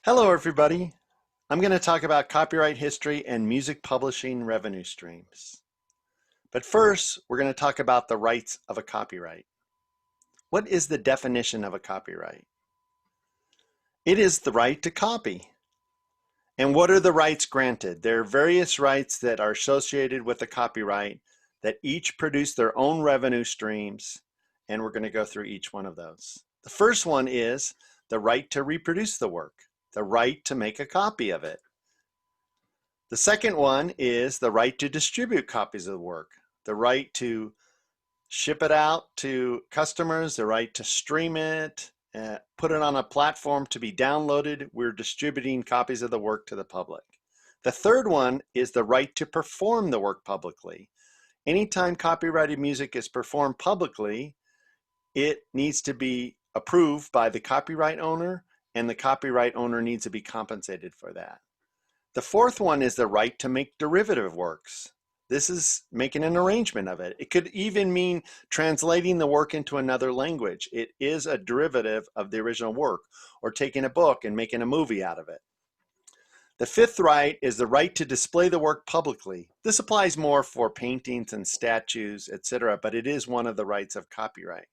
Hello, everybody. I'm going to talk about copyright history and music publishing revenue streams. But first, we're going to talk about the rights of a copyright. What is the definition of a copyright? It is the right to copy. And what are the rights granted? There are various rights that are associated with the copyright that each produce their own revenue streams, and we're going to go through each one of those. The first one is the right to reproduce the work, the right to make a copy of it. The second one is the right to distribute copies of the work, the right to ship it out to customers, the right to stream it, put it on a platform to be downloaded. We're distributing copies of the work to the public. The third one is the right to perform the work publicly. Anytime copyrighted music is performed publicly, it needs to be approved by the copyright owner, and the copyright owner needs to be compensated for that. The fourth one is the right to make derivative works. This is making an arrangement of it. It could even mean translating the work into another language. It is a derivative of the original work, or taking a book and making a movie out of it. The fifth right is the right to display the work publicly. This applies more for paintings and statues, etc., but it is one of the rights of copyright.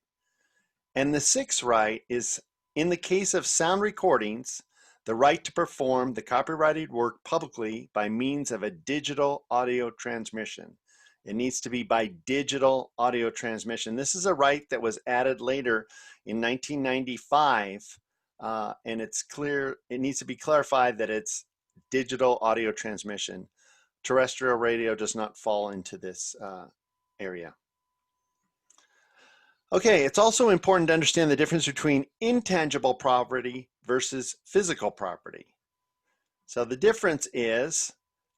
And the sixth right is, in the case of sound recordings, the right to perform the copyrighted work publicly by means of a digital audio transmission. It needs to be by digital audio transmission. This is a right that was added later in 1995, and it needs to be clarified that it's digital audio transmission. Terrestrial radio does not fall into this area. Okay, it's also important to understand the difference between intangible property versus physical property. So the difference is,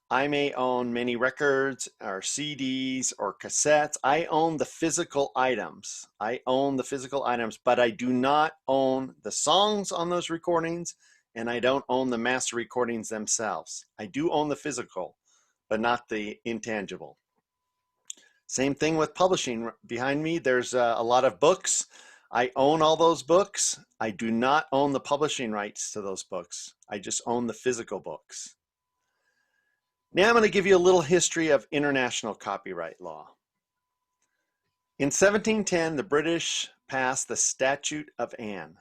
I may own many records or CDs or cassettes. I own the physical items. I own the physical items, but I do not own the songs on those recordings, and I don't own the master recordings themselves. I do own the physical, but not the intangible. Same thing with publishing. Behind me, there's a lot of books. I own all those books. I do not own the publishing rights to those books. I just own the physical books. Now I'm going to give you a little history of international copyright law. In 1710, the British passed the Statute of Anne.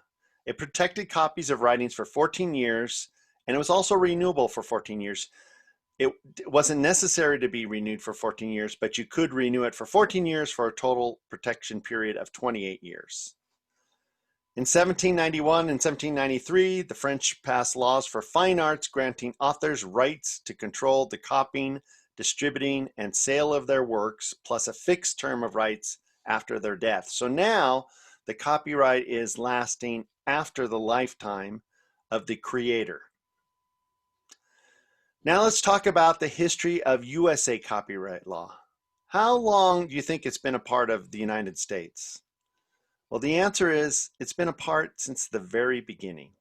It protected copies of writings for 14 years, and it was also renewable for 14 years. It wasn't necessary to be renewed for 14 years, but you could renew it for 14 years for a total protection period of 28 years. In 1791 and 1793, the French passed laws for fine arts granting authors rights to control the copying, distributing, and sale of their works, plus a fixed term of rights after their death. So now the copyright is lasting after the lifetime of the creator. Now let's talk about the history of USA copyright law. How long do you think it's been a part of the United States? Well, the answer is it's been a part since the very beginning.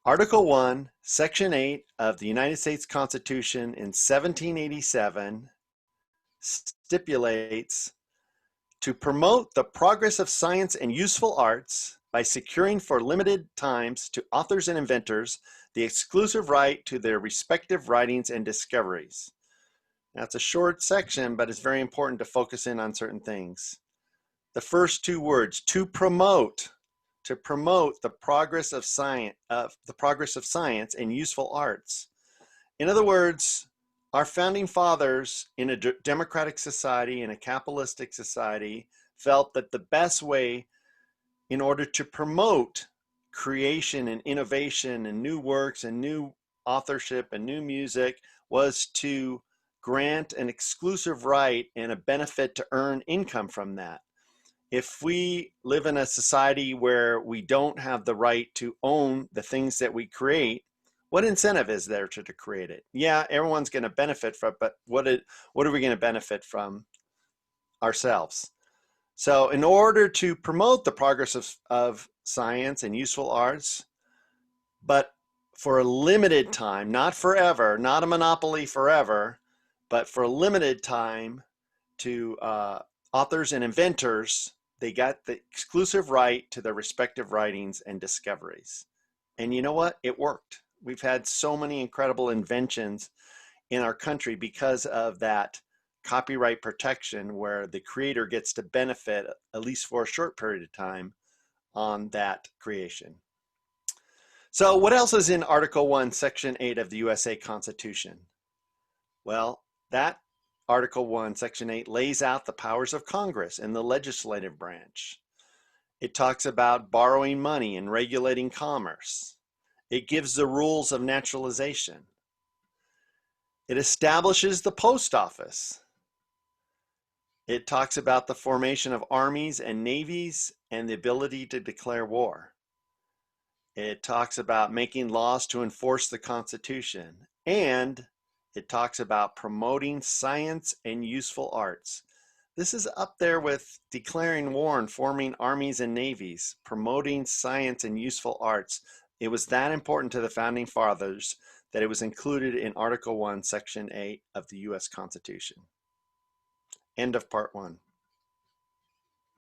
Article 1, Section 8 of the United States Constitution in 1787 stipulates to promote the progress of science and useful arts by securing for limited times to authors and inventors the exclusive right to their respective writings and discoveries. That's a short section, but it's very important to focus in on certain things. The first two words, to promote the progress of science, and useful arts. In other words, our founding fathers in a democratic society, in a capitalistic society, felt that the best way in order to promote creation and innovation and new works and new authorship and new music was to grant an exclusive right and a benefit to earn income from that. If we live in a society where we don't have the right to own the things that we create, what incentive is there to create it? Yeah, everyone's going to benefit from it, but what are we going to benefit from ourselves? So in order to promote the progress of science and useful arts, but for a limited time, not forever, not a monopoly forever, but for a limited time to authors and inventors, they got the exclusive right to their respective writings and discoveries. And you know what? It worked. We've had so many incredible inventions in our country because of that copyright protection where the creator gets to benefit, at least for a short period of time, on that creation. So what else is in Article 1, Section 8 of the USA Constitution? Well, that Article 1, Section 8 lays out the powers of Congress and the legislative branch. It talks about borrowing money and regulating commerce. It gives the rules of naturalization. It establishes the post office. It talks about the formation of armies and navies and the ability to declare war. It talks about making laws to enforce the Constitution. And it talks about promoting science and useful arts. This is up there with declaring war and forming armies and navies, promoting science and useful arts. It was that important to the Founding Fathers that it was included in Article 1, Section 8 of the U.S. Constitution. End of part 1.